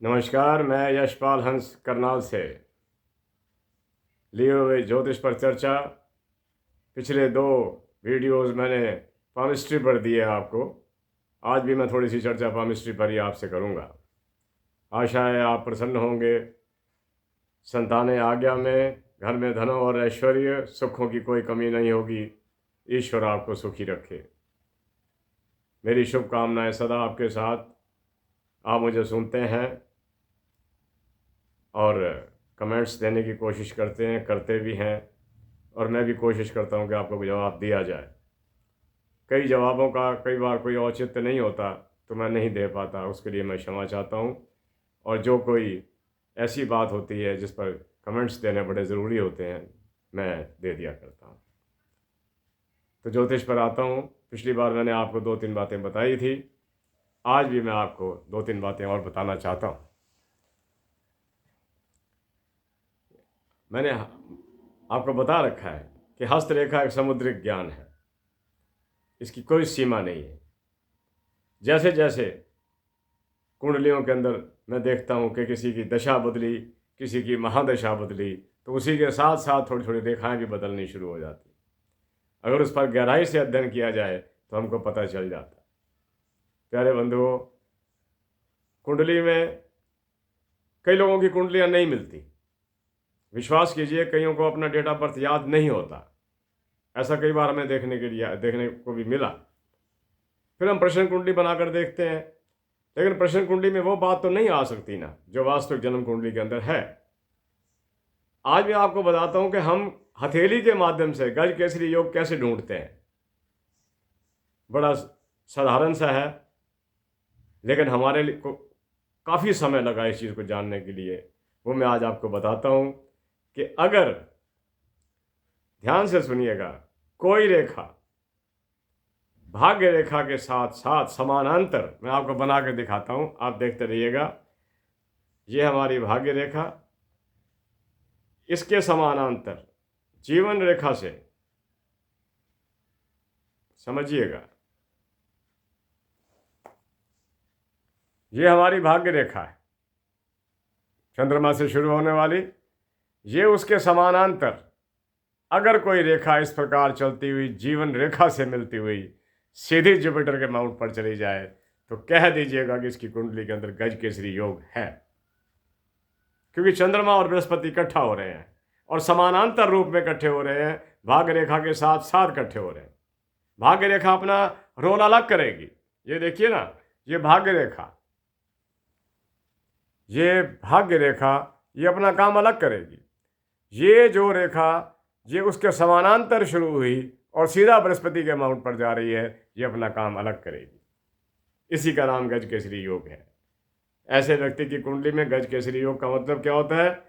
नमस्कार, मैं यशपाल हंस करनाल से लिए हुए ज्योतिष पर चर्चा। पिछले 2 वीडियोस मैंने पामिस्ट्री पर दिए आपको। आज भी मैं थोड़ी सी चर्चा पामिस्ट्री पर ही आपसे करूंगा। आशा है आप प्रसन्न होंगे। संतानें आज्ञा में, घर में धन और ऐश्वर्य सुखों की कोई कमी नहीं होगी। ईश्वर आपको सुखी रखे। मेरी शुभकामनाएं सदा आपके साथ। आप मुझे सुनते हैं और कमेंट्स देने की कोशिश करते हैं, करते भी हैं, और मैं भी कोशिश करता हूं कि आपको जवाब दिया जाए। कई जवाबों का कई बार कोई औचित्य नहीं होता तो मैं नहीं दे पाता, उसके लिए मैं क्षमा चाहता हूं। और जो कोई ऐसी बात होती है जिस पर कमेंट्स देने बड़े ज़रूरी होते हैं, मैं दे दिया करता हूं। तो ज्योतिष पर आता हूं। पिछली बार मैंने आपको 2-3 बातें बताई थी। आज भी मैं आपको 2-3 बातें और बताना चाहता हूं। मैंने आपको बता रखा है कि हस्तरेखा एक समुद्रिक ज्ञान है, इसकी कोई सीमा नहीं है। जैसे जैसे कुंडलियों के अंदर मैं देखता हूँ कि किसी की दशा बदली, किसी की महादशा बदली, तो उसी के साथ साथ थोड़ी थोड़ी रेखाएं भी बदलनी शुरू हो जाती। अगर उस पर गहराई से अध्ययन किया जाए तो हमको पता चल जाता। प्यारे बंधुओं, कुंडली में कई लोगों की कुंडलियाँ नहीं मिलती। विश्वास कीजिए, कईयों को अपना डेट ऑफ बर्थ याद नहीं होता। ऐसा कई बार हमें देखने को भी मिला। फिर हम प्रश्न कुंडली बनाकर देखते हैं, लेकिन प्रश्न कुंडली में वो बात तो नहीं आ सकती ना जो वास्तविक जन्म कुंडली के अंदर है। आज मैं आपको बताता हूं कि हम हथेली के माध्यम से गज केसरी योग कैसे ढूंढते हैं। बड़ा साधारण सा है, लेकिन हमारे लिए को काफ़ी समय लगा इस चीज़ को जानने के लिए। वो मैं आज आपको बताता हूं कि अगर ध्यान से सुनिएगा, कोई रेखा भाग्य रेखा के साथ साथ समानांतर मैं आपको बना के दिखाता हूं, आप देखते रहिएगा। ये हमारी भाग्य रेखा, इसके समानांतर जीवन रेखा से, समझिएगा, ये हमारी भाग्य रेखा है, चंद्रमा से शुरू होने वाली। ये उसके समानांतर अगर कोई रेखा इस प्रकार चलती हुई जीवन रेखा से मिलती हुई सीधी जुपिटर के माउंट पर चली जाए तो कह दीजिएगा कि इसकी कुंडली के अंदर गज केसरी योग है। क्योंकि चंद्रमा और बृहस्पति इकट्ठा हो रहे हैं और समानांतर रूप में इकट्ठे हो रहे हैं, भाग्य रेखा के साथ साथ इकट्ठे हो रहे हैं। भाग्य रेखा अपना रोल अलग करेगी। ये देखिए ना, ये भाग्य रेखा, ये भाग्य रेखा, ये अपना काम अलग करेगी। ये जो रेखा ये उसके समानांतर शुरू हुई और सीधा बृहस्पति के माउंट पर जा रही है, ये अपना काम अलग करेगी। इसी का नाम गज केसरी योग है। ऐसे व्यक्ति की कुंडली में गज केसरी योग का मतलब क्या होता है?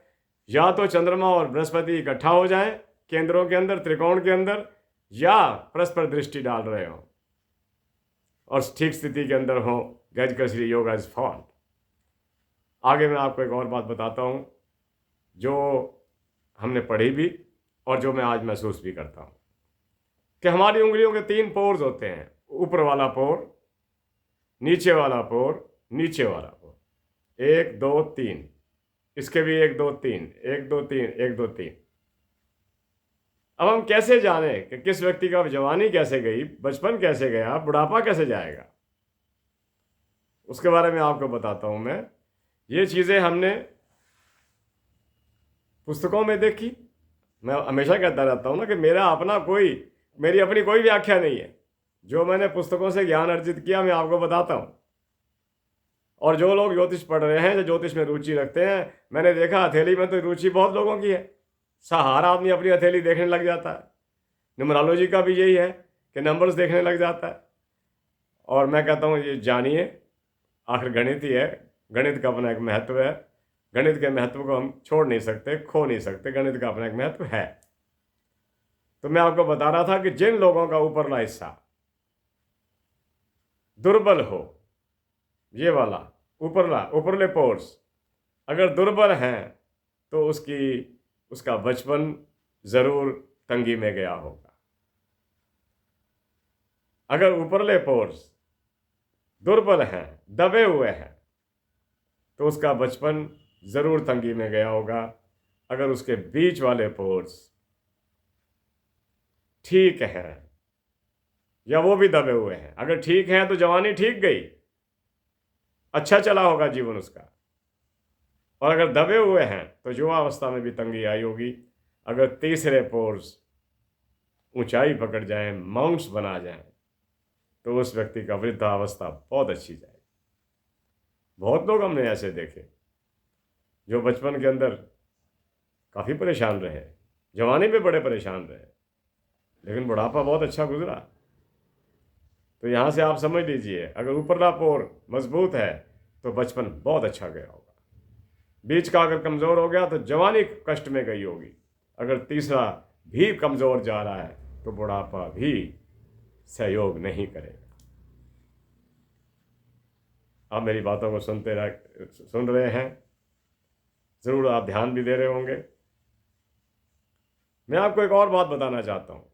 या तो चंद्रमा और बृहस्पति इकट्ठा हो जाएं केंद्रों के अंदर, त्रिकोण के अंदर, या परस्पर दृष्टि डाल रहे हो और ठीक स्थिति के अंदर हो। गज केसरी योग एज फॉल। आगे मैं आपको एक और बात बताता हूं जो हमने पढ़ी भी और जो मैं आज महसूस भी करता हूं कि हमारी उंगलियों के 3 पोर्स होते हैं। ऊपर वाला पोर, नीचे वाला पोर, नीचे वाला पोर। 1 2 3। इसके भी 1 2 3, 1 2 3, 1 2 3। अब हम कैसे जाने कि किस व्यक्ति का जवानी कैसे गई, बचपन कैसे गया, बुढ़ापा कैसे जाएगा? उसके बारे में आपको बताता हूं मैं। ये चीज़ें हमने पुस्तकों में देखी। मैं हमेशा कहता रहता हूँ ना कि मेरी अपनी कोई व्याख्या नहीं है। जो मैंने पुस्तकों से ज्ञान अर्जित किया मैं आपको बताता हूँ। और जो लोग ज्योतिष पढ़ रहे हैं, जो ज्योतिष में रुचि रखते हैं, मैंने देखा हथेली में तो रुचि बहुत लोगों की है। हर आदमी अपनी हथेली देखने लग जाता है। न्यूमरोलॉजी का भी यही है कि नंबर्स देखने लग जाता है। और मैं कहता हूँ ये जानिए, आखिर गणित ही है। गणित का अपना एक महत्व है। गणित के महत्व को हम छोड़ नहीं सकते, खो नहीं सकते। गणित का अपना एक महत्व है। तो मैं आपको बता रहा था कि जिन लोगों का ऊपरला हिस्सा दुर्बल हो, ये वाला ऊपरले पोर्स अगर दुर्बल हैं तो उसका बचपन जरूर तंगी में गया होगा। अगर ऊपरले पोर्स दुर्बल हैं, दबे हुए हैं, तो उसका बचपन ज़रूर तंगी में गया होगा। अगर उसके बीच वाले पोर्स ठीक हैं या वो भी दबे हुए हैं, अगर ठीक हैं तो जवानी ठीक गई, अच्छा चला होगा जीवन उसका। और अगर दबे हुए हैं तो युवावस्था में भी तंगी आई होगी। अगर तीसरे पोर्स ऊंचाई पकड़ जाएं, माउंट्स बना जाएं, तो उस व्यक्ति का वृद्धावस्था बहुत अच्छी जाएगी। बहुत लोग हमने ऐसे देखे जो बचपन के अंदर काफ़ी परेशान रहे, जवानी में बड़े परेशान रहे, लेकिन बुढ़ापा बहुत अच्छा गुजरा। तो यहाँ से आप समझ लीजिए, अगर ऊपरला पोर मजबूत है तो बचपन बहुत अच्छा गया होगा। बीच का अगर कमज़ोर हो गया तो जवानी कष्ट में गई होगी। अगर तीसरा भी कमज़ोर जा रहा है तो बुढ़ापा भी सहयोग नहीं करेगा। आप मेरी बातों को सुन रहे हैं, ज़रूर आप ध्यान भी दे रहे होंगे। मैं आपको एक और बात बताना चाहता हूँ,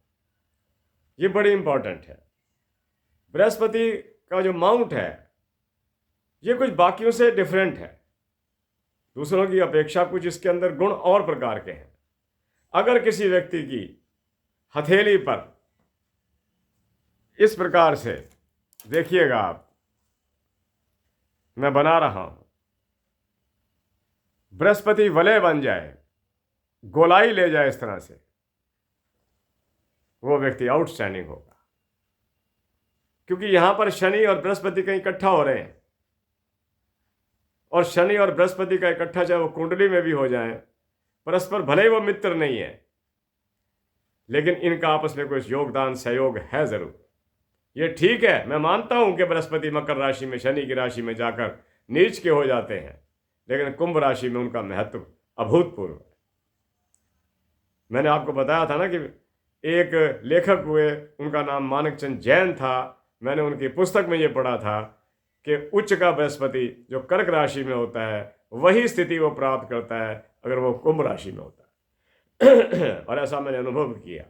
ये बड़ी इंपॉर्टेंट है। बृहस्पति का जो माउंट है ये कुछ बाकियों से डिफरेंट है, दूसरों की अपेक्षा कुछ इसके अंदर गुण और प्रकार के हैं। अगर किसी व्यक्ति की हथेली पर इस प्रकार से देखिएगा आप, मैं बना रहा हूं, बृहस्पति वलय बन जाए, गोलाई ले जाए इस तरह से, वो व्यक्ति आउटस्टैंडिंग होगा। क्योंकि यहां पर शनि और बृहस्पति कहीं इकट्ठा हो रहे हैं, और शनि और बृहस्पति का इकट्ठा चाहे वो कुंडली में भी हो जाए, परस्पर भले ही वो मित्र नहीं है, लेकिन इनका आपस में कुछ योगदान सहयोग है जरूर। ये ठीक है, मैं मानता हूं कि बृहस्पति मकर राशि में शनि की राशि में जाकर नीच के हो जाते हैं, लेकिन कुंभ राशि में उनका महत्व अभूतपूर्व है। मैंने आपको बताया था ना कि एक लेखक हुए, उनका नाम मानकचंद जैन था। मैंने उनकी पुस्तक में ये पढ़ा था कि उच्च का बृहस्पति जो कर्क राशि में होता है वही स्थिति वो प्राप्त करता है अगर वो कुंभ राशि में होता है। और ऐसा मैंने अनुभव किया।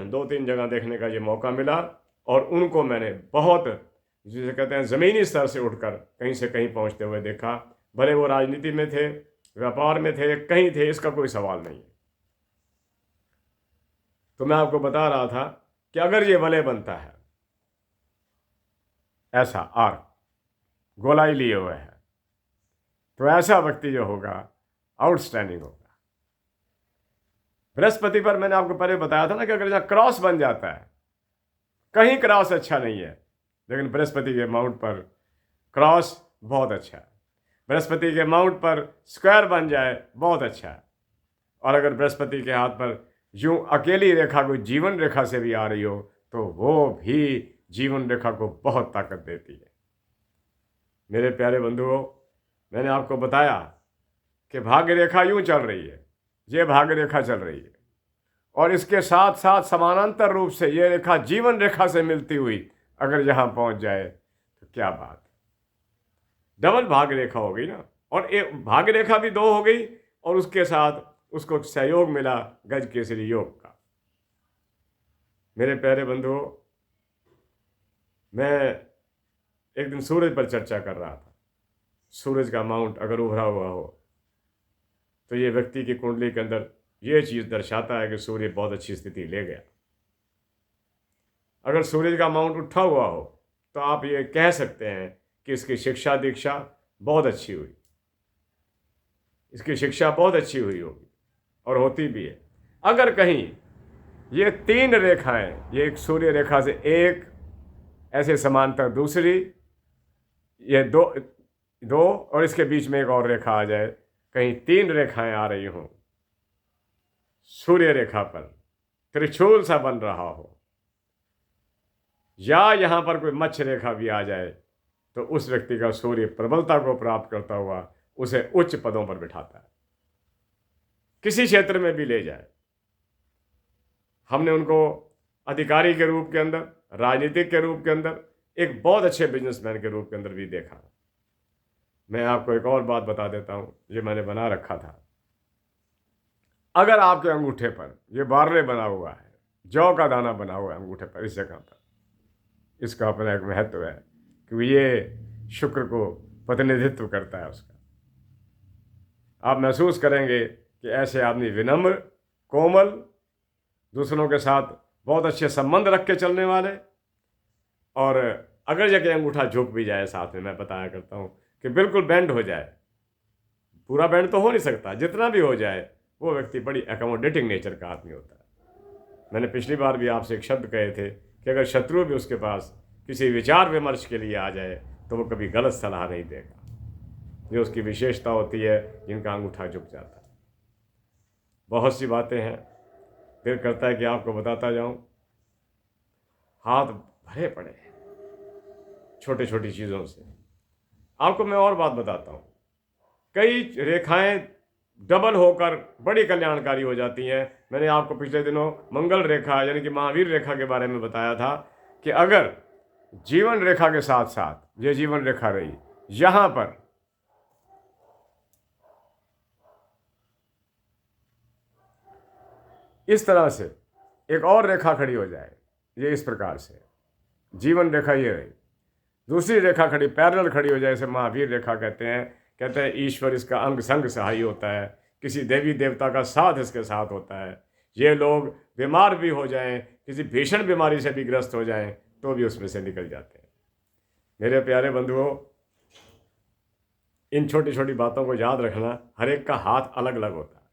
2-3 जगह देखने का ये मौका मिला, और उनको मैंने बहुत, जिसे कहते हैं, ज़मीनी स्तर से उठकर कहीं से कहीं पहुंचते हुए देखा। भले वो राजनीति में थे, व्यापार में थे, कहीं थे, इसका कोई सवाल नहीं है। तो मैं आपको बता रहा था कि अगर ये वलय बनता है, ऐसा आर्क गोलाई लिए हुए है, तो ऐसा व्यक्ति जो होगा आउटस्टैंडिंग होगा। बृहस्पति पर मैंने आपको पहले बताया था ना कि अगर जहाँ क्रॉस बन जाता है, कहीं क्रॉस अच्छा नहीं है, लेकिन बृहस्पति के माउंट पर क्रॉस बहुत अच्छा है। बृहस्पति के माउंट पर स्क्वायर बन जाए बहुत अच्छा है। और अगर बृहस्पति के हाथ पर यूं अकेली रेखा कोई जीवन रेखा से भी आ रही हो, तो वो भी जीवन रेखा को बहुत ताकत देती है। मेरे प्यारे बंधुओं, मैंने आपको बताया कि भाग्य रेखा यूं चल रही है, ये भाग्य रेखा चल रही है, और इसके साथ साथ समानांतर रूप से ये रेखा जीवन रेखा से मिलती हुई अगर यहाँ पहुँच जाए तो क्या बात, डबल भाग्य रेखा हो गई ना। और एक भाग्य रेखा भी 2 हो गई, और उसके साथ उसको सहयोग मिला गज केसरी योग का। मेरे प्यारे बंधुओं, मैं एक दिन सूरज पर चर्चा कर रहा था। सूरज का माउंट अगर उभरा हुआ हो तो ये व्यक्ति की कुंडली के अंदर ये चीज़ दर्शाता है कि सूर्य बहुत अच्छी स्थिति ले गया। अगर सूरज का माउंट उठा हुआ हो तो आप ये कह सकते हैं कि इसकी शिक्षा दीक्षा बहुत अच्छी हुई, इसकी शिक्षा बहुत अच्छी हुई होगी, और होती भी है। अगर कहीं ये 3 रेखाएं, ये एक सूर्य रेखा से एक ऐसे समांतर दूसरी, ये दो और इसके बीच में एक और रेखा आ जाए, कहीं 3 रेखाएं आ रही हों, सूर्य रेखा पर त्रिशूल सा बन रहा हो, या यहां पर कोई मत्स्य रेखा भी आ जाए, तो उस व्यक्ति का सूर्य प्रबलता को प्राप्त करता हुआ उसे उच्च पदों पर बिठाता है, किसी क्षेत्र में भी ले जाए। हमने उनको अधिकारी के रूप के अंदर, राजनीतिक के रूप के अंदर, एक बहुत अच्छे बिजनेसमैन के रूप के अंदर भी देखा। मैं आपको एक और बात बता देता हूं, ये मैंने बना रखा था। अगर आपके अंगूठे पर ये बारले बना हुआ है, जौ का दाना बना हुआ है अंगूठे पर, इस जगह पर, इसका अपना एक महत्व है, क्योंकि ये शुक्र को प्रतिनिधित्व करता है उसका। आप महसूस करेंगे कि ऐसे आदमी विनम्र, कोमल, दूसरों के साथ बहुत अच्छे संबंध रख के चलने वाले, और अगर जगह अंगूठा झुक भी जाए साथ में, मैं बताया करता हूँ कि बिल्कुल बेंड हो जाए, पूरा बेंड तो हो नहीं सकता, जितना भी हो जाए, वो व्यक्ति बड़ी एकोमोडेटिंग नेचर का आदमी होता है। मैंने पिछली बार भी आपसे एक शब्द कहे थे कि अगर शत्रु भी उसके पास किसी विचार विमर्श के लिए आ जाए तो वो कभी गलत सलाह नहीं देगा। ये उसकी विशेषता होती है, जिनका अंगूठा झुक जाता है। बहुत सी बातें हैं, दिल करता है कि आपको बताता जाऊं। हाथ भरे पड़े हैं छोटी छोटी चीज़ों से। आपको मैं और बात बताता हूँ, कई रेखाएं डबल होकर बड़ी कल्याणकारी हो जाती हैं। मैंने आपको पिछले दिनों मंगल रेखा यानी कि महावीर रेखा के बारे में बताया था कि अगर जीवन रेखा के साथ साथ ये जीवन रेखा रही, यहां पर इस तरह से एक और रेखा खड़ी हो जाए, ये इस प्रकार से जीवन रेखा ये रही, दूसरी रेखा खड़ी पैरेलल खड़ी हो जाए, इसे महावीर रेखा कहते हैं ईश्वर इसका अंग संग सहायी होता है, किसी देवी देवता का साथ इसके साथ होता है। ये लोग बीमार भी हो जाएं, किसी भीषण बीमारी से भी ग्रस्त हो जाएं, तो भी उसमें से निकल जाते हैं। मेरे प्यारे बंधुओं, इन छोटी छोटी बातों को याद रखना। हर एक का हाथ अलग अलग होता है,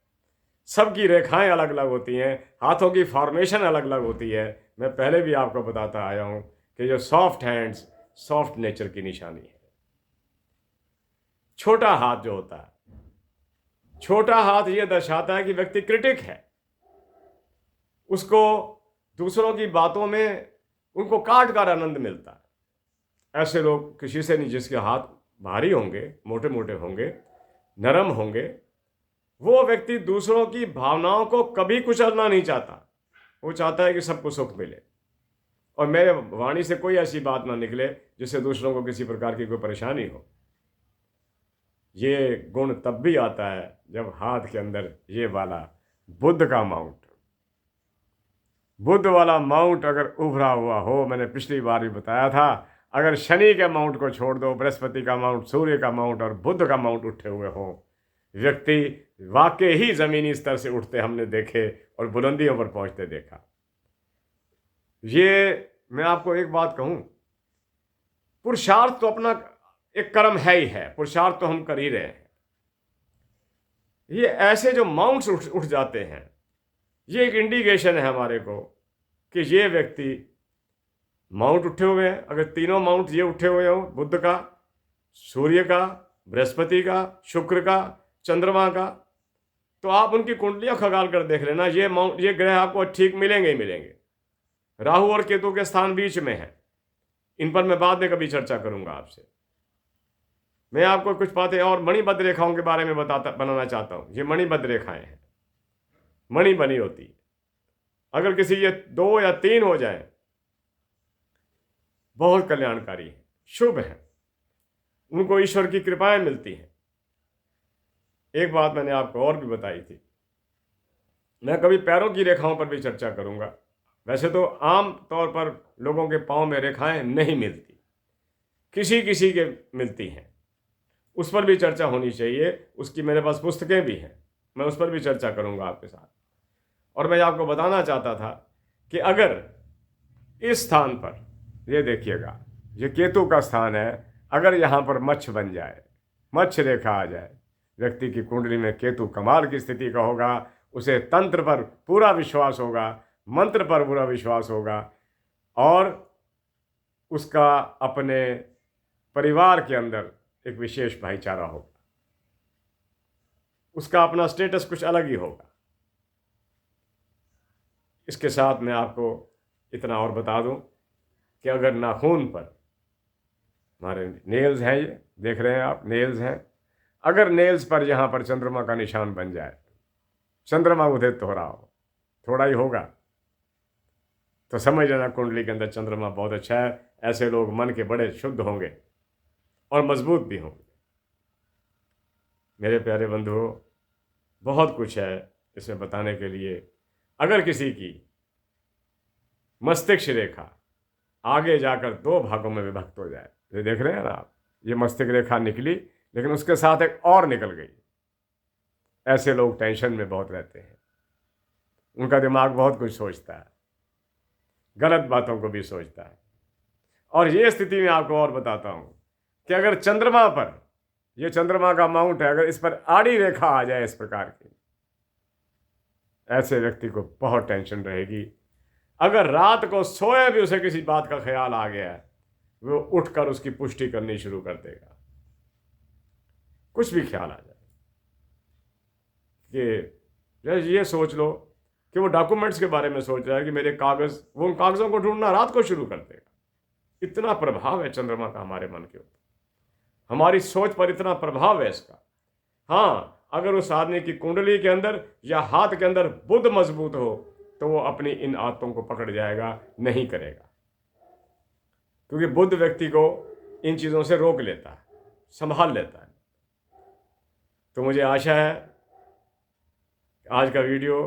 सबकी रेखाएं अलग अलग होती हैं, हाथों की फॉर्मेशन अलग अलग होती है। मैं पहले भी आपको बताता आया हूं कि जो सॉफ्ट हैंड्स सॉफ्ट नेचर की निशानी है। छोटा हाथ जो होता है, छोटा हाथ यह दर्शाता है कि व्यक्ति क्रिटिक है, उसको दूसरों की बातों में उनको काट कर आनंद मिलता है। ऐसे लोग किसी से नहीं, जिसके हाथ भारी होंगे, मोटे मोटे होंगे, नरम होंगे, वो व्यक्ति दूसरों की भावनाओं को कभी कुचलना नहीं चाहता। वो चाहता है कि सबको सुख मिले, और मेरे वाणी से कोई ऐसी बात ना निकले जिससे दूसरों को किसी प्रकार की कोई परेशानी हो। ये गुण तब भी आता है जब हाथ के अंदर ये वाला बुद्ध का माउंट, बुद्ध वाला माउंट अगर उभरा हुआ हो। मैंने पिछली बार भी बताया था, अगर शनि के माउंट को छोड़ दो, बृहस्पति का माउंट, सूर्य का माउंट और बुद्ध का माउंट उठे हुए हो, व्यक्ति वाकई ही जमीनी स्तर से उठते हमने देखे और बुलंदियों पर पहुंचते देखा। ये मैं आपको एक बात कहूं, पुरुषार्थ तो अपना एक कर्म है ही है, पुरुषार्थ तो हम कर ही रहे हैं। ये ऐसे जो माउंट्स उठ जाते हैं, ये एक इंडिकेशन है हमारे को कि ये व्यक्ति माउंट उठे हुए हैं। अगर तीनों माउंट ये उठे हुए हो, बुद्ध का, सूर्य का, बृहस्पति का, शुक्र का, चंद्रमा का, तो आप उनकी कुंडलियां खगाल कर देख लेना, ये माउंट, ये ग्रह आपको ठीक मिलेंगे ही मिलेंगे। राहु और केतु के स्थान बीच में है, इन पर मैं बाद में कभी चर्चा करूंगा आपसे। मैं आपको कुछ बातें और मणिबद्ध रेखाओं के बारे में बनाना चाहता हूं। ये मणिबद्ध रेखाएं हैं, मणि बनी होती है। अगर किसी ये 2 या 3 हो जाए, बहुत कल्याणकारी है, शुभ है, उनको ईश्वर की कृपाएं मिलती हैं। एक बात मैंने आपको और भी बताई थी, मैं कभी पैरों की रेखाओं पर भी चर्चा करूंगा। वैसे तो आम तौर पर लोगों के पांव में रेखाएं नहीं मिलती, किसी किसी के मिलती हैं, उस पर भी चर्चा होनी चाहिए। उसकी मेरे पास पुस्तकें भी हैं, मैं उस पर भी चर्चा करूंगा आपके साथ। और मैं आपको बताना चाहता था कि अगर इस स्थान पर, ये देखिएगा, ये केतु का स्थान है, अगर यहाँ पर मच्छ बन जाए, मच्छ रेखा आ जाए, व्यक्ति की कुंडली में केतु कमाल की स्थिति का होगा। उसे तंत्र पर पूरा विश्वास होगा, मंत्र पर पूरा विश्वास होगा, और उसका अपने परिवार के अंदर एक विशेष भाईचारा होगा, उसका अपना स्टेटस कुछ अलग ही होगा। इसके साथ मैं आपको इतना और बता दूं कि अगर नाखून पर, हमारे नेल्स हैं, ये देख रहे हैं आप, नेल्स हैं, अगर नेल्स पर यहाँ पर चंद्रमा का निशान बन जाए, चंद्रमा उदित हो रहा हो, थोड़ा ही होगा, तो समझ लेना कुंडली के अंदर चंद्रमा बहुत अच्छा है। ऐसे लोग मन के बड़े शुद्ध होंगे और मजबूत भी होंगे। मेरे प्यारे बंधुओं, बहुत कुछ है इसमें बताने के लिए। अगर किसी की मस्तिष्क रेखा आगे जाकर 2 भागों में विभक्त हो जाए, ये देख रहे हैं ना आप, ये मस्तिष्क रेखा निकली, लेकिन उसके साथ एक और निकल गई। ऐसे लोग टेंशन में बहुत रहते हैं, उनका दिमाग बहुत कुछ सोचता है, गलत बातों को भी सोचता है। और ये स्थिति में आपको और बताता हूं कि अगर चंद्रमा पर, ये चंद्रमा का माउंट है, अगर इस पर आड़ी रेखा आ जाए इस प्रकार की, ऐसे व्यक्ति को बहुत टेंशन रहेगी। अगर रात को सोए भी उसे किसी बात का ख्याल आ गया है, वो उठकर उसकी पुष्टि करनी शुरू कर देगा। कुछ भी ख्याल आ जाए कि ये सोच लो कि वो डॉक्यूमेंट्स के बारे में सोच रहा है कि मेरे कागज, वो उन कागजों को ढूंढना रात को शुरू कर देगा। इतना प्रभाव है चंद्रमा का हमारे मन के ऊपर, हमारी सोच पर इतना प्रभाव है इसका। हाँ, अगर उस आदमी की कुंडली के अंदर या हाथ के अंदर बुध मजबूत हो तो वो अपनी इन आदतों को पकड़ जाएगा, नहीं करेगा, क्योंकि बुध व्यक्ति को इन चीज़ों से रोक लेता है, संभाल लेता है। तो मुझे आशा है आज का वीडियो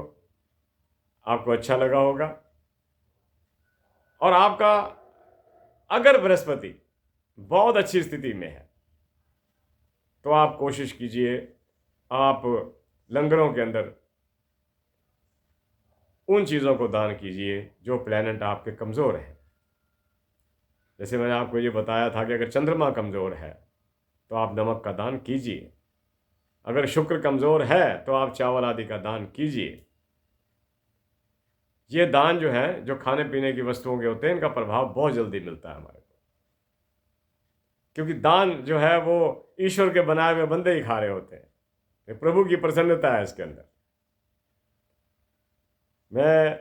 आपको अच्छा लगा होगा। और आपका अगर बृहस्पति बहुत अच्छी स्थिति में है तो आप कोशिश कीजिए, आप लंगरों के अंदर उन चीज़ों को दान कीजिए जो प्लैनेट आपके कमज़ोर हैं। जैसे मैंने आपको ये बताया था कि अगर चंद्रमा कमज़ोर है तो आप नमक का दान कीजिए, अगर शुक्र कमज़ोर है तो आप चावल आदि का दान कीजिए। ये दान जो है, जो खाने पीने की वस्तुओं के होते हैं, इनका प्रभाव बहुत जल्दी मिलता है हमारे को, क्योंकि दान जो है वो ईश्वर के बनाए हुए बंदे ही खा रहे होते हैं। प्रभु की प्रसन्नता है इसके अंदर। मैं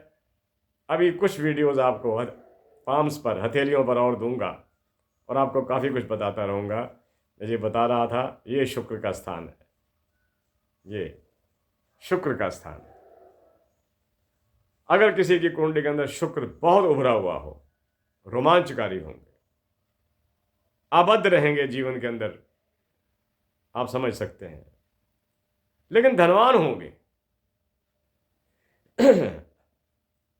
अभी कुछ वीडियोस आपको पाम्स पर, हथेलियों पर और दूंगा और आपको काफ़ी कुछ बताता रहूँगा। जैसे बता रहा था, ये शुक्र का स्थान है, ये शुक्र का स्थान है। अगर किसी की कुंडली के अंदर शुक्र बहुत उभरा हुआ हो, रोमांचकारी होंगे, आबद्ध रहेंगे जीवन के अंदर, आप समझ सकते हैं, लेकिन धनवान होंगे।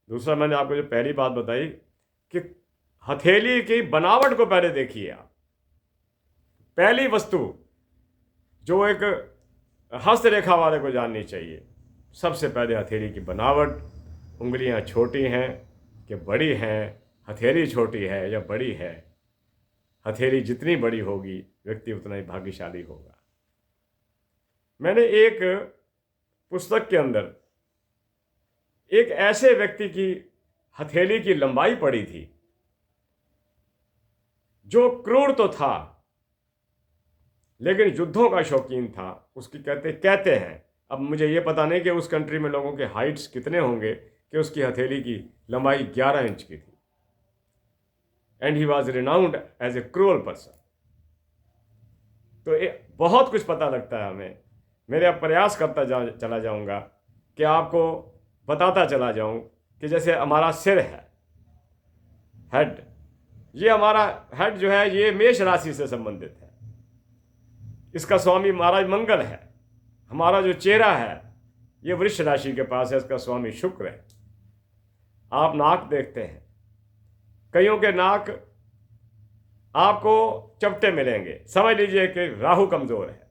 दूसरा, मैंने आपको जो पहली बात बताई कि हथेली की बनावट को पहले देखिए आप। पहली वस्तु जो एक हस्तरेखा वाले को जाननी चाहिए, सबसे पहले हथेली की बनावट। उंगलियां छोटी हैं कि बड़ी हैं, हथेली छोटी है या बड़ी है। हथेली जितनी बड़ी होगी व्यक्ति उतना ही भाग्यशाली होगा। मैंने एक पुस्तक के अंदर एक ऐसे व्यक्ति की हथेली की लंबाई पढ़ी थी जो क्रूर तो था लेकिन युद्धों का शौकीन था। उसकी कहते हैं, अब मुझे ये पता नहीं कि उस कंट्री में लोगों के हाइट्स कितने होंगे, कि उसकी हथेली की लंबाई 11 इंच की थी। And he was renowned as a cruel person. तो बहुत कुछ पता लगता है हमें। मेरे अब प्रयास करता चला जाऊंगा कि आपको बताता चला जाऊं कि जैसे हमारा सिर है, हेड, ये हमारा हेड जो है ये मेष राशि से संबंधित है। इसका स्वामी महाराज मंगल है। हमारा जो चेहरा है ये वृष राशि के पास है, इसका स्वामी शुक्र है। आप नाक देखते हैं, कईयों के नाक आपको चपटे मिलेंगे, समझ लीजिए कि राहु कमजोर है।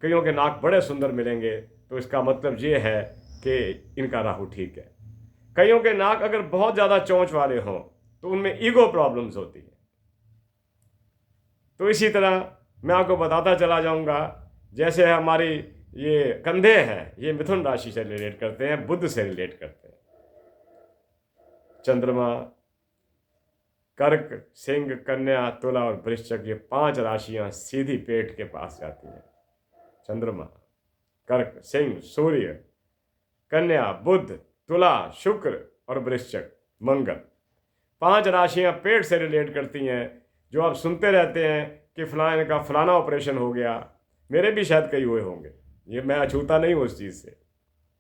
कईयों के नाक बड़े सुंदर मिलेंगे तो इसका मतलब ये है कि इनका राहु ठीक है। कईयों के नाक अगर बहुत ज़्यादा चोंच वाले हों तो उनमें ईगो प्रॉब्लम्स होती है। तो इसी तरह मैं आपको बताता चला जाऊंगा, जैसे हमारी ये कंधे हैं, ये मिथुन राशि से रिलेट करते हैं, बुध से रिलेट करते हैं। चंद्रमा, कर्क, सिंह, कन्या, तुला और वृश्चिक, ये 5 राशियां सीधी पेट के पास जाती हैं। चंद्रमा, कर्क, सिंह, सूर्य, कन्या, बुध, तुला, शुक्र और वृश्चिक, मंगल, 5 राशियां पेट से रिलेट करती हैं। जो आप सुनते रहते हैं कि फलाने का फलाना ऑपरेशन हो गया, मेरे भी शायद कई हुए होंगे, ये मैं अछूता नहीं हूँ उस चीज़ से।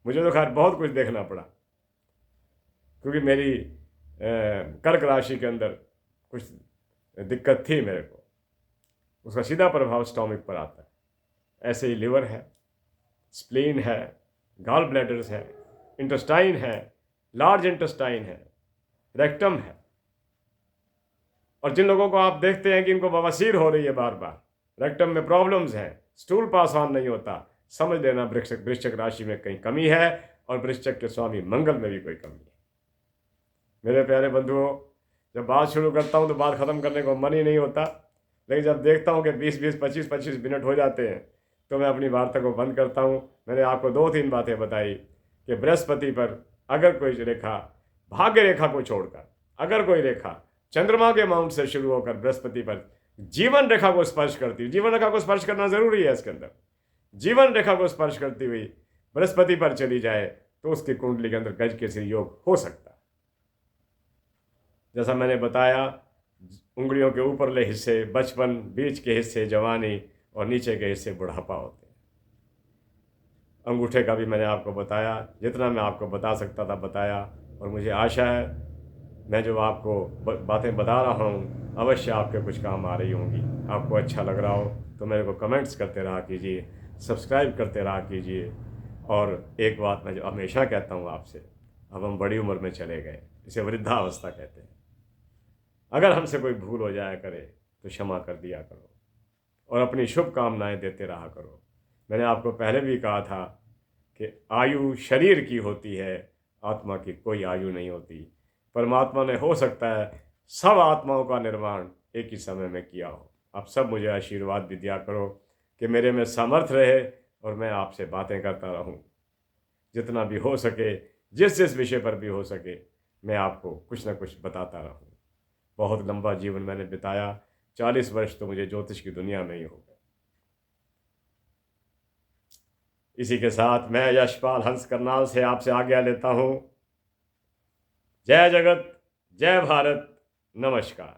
मुझे तो खैर बहुत कुछ देखना पड़ा, क्योंकि मेरी कर्क राशि के अंदर कुछ दिक्कत थी मेरे को। उसका सीधा प्रभाव स्टोमिक पर आता है। ऐसे ही लिवर है, स्प्लीन है, गॉल ब्लैडर्स है, इंटेस्टाइन है, लार्ज इंटेस्टाइन है, रेक्टम है। और जिन लोगों को आप देखते हैं कि इनको बवासीर हो रही है, बार बार रेक्टम में प्रॉब्लम्स हैं, स्टूल पास ऑन नहीं होता, समझ लेना वृश्चिक राशि में कहीं कमी है और वृश्चिक के स्वामी मंगल में भी कोई कमी है। मेरे प्यारे बंधुओं, जब बात शुरू करता हूँ तो बात ख़त्म करने को मन ही नहीं होता, लेकिन जब देखता हूँ कि 20-20, 25-25 मिनट हो जाते हैं तो मैं अपनी वार्ता को बंद करता हूँ। मैंने आपको 2-3 बातें बताई कि बृहस्पति पर अगर कोई रेखा, भाग्य रेखा को छोड़कर अगर कोई रेखा चंद्रमा के माउंट से शुरू होकर बृहस्पति पर जीवन रेखा को स्पर्श करती है, जीवन रेखा को स्पर्श करना ज़रूरी है इसके अंदर, जीवन रेखा को स्पर्श करती हुई बृहस्पति पर चली जाए तो उसकी कुंडली के अंदर गज केसरी योग हो सकता है। जैसा मैंने बताया, उंगलियों के ऊपरले हिस्से बचपन, बीच के हिस्से जवानी और नीचे के हिस्से बुढ़ापा होते हैं। अंगूठे का भी मैंने आपको बताया, जितना मैं आपको बता सकता था बताया, और मुझे आशा है मैं जो आपको बातें बता रहा हूँ अवश्य आपके कुछ काम आ रही होंगी। आपको अच्छा लग रहा हो तो मेरे को कमेंट्स करते रहा कीजिए, सब्सक्राइब करते रहा कीजिए। और एक बात मैं जो हमेशा कहता हूँ आपसे, अब हम बड़ी उम्र में चले गए, इसे वृद्धावस्था कहते हैं। अगर हमसे कोई भूल हो जाया करे तो क्षमा कर दिया करो और अपनी शुभकामनाएं देते रहा करो। मैंने आपको पहले भी कहा था कि आयु शरीर की होती है, आत्मा की कोई आयु नहीं होती। परमात्मा ने हो सकता है सब आत्माओं का निर्माण एक ही समय में किया हो। आप सब मुझे आशीर्वाद भी दिया करो कि मेरे में सामर्थ्य रहे और मैं आपसे बातें करता रहूं, जितना भी हो सके, जिस जिस विषय पर भी हो सके, मैं आपको कुछ ना कुछ बताता रहूं। बहुत लंबा जीवन मैंने बिताया, 40 वर्ष तो मुझे ज्योतिष की दुनिया में ही हो गए। इसी के साथ मैं यशपाल हंस करनाल से आपसे आज्ञा लेता हूं। जय जगत, जय भारत, नमस्कार।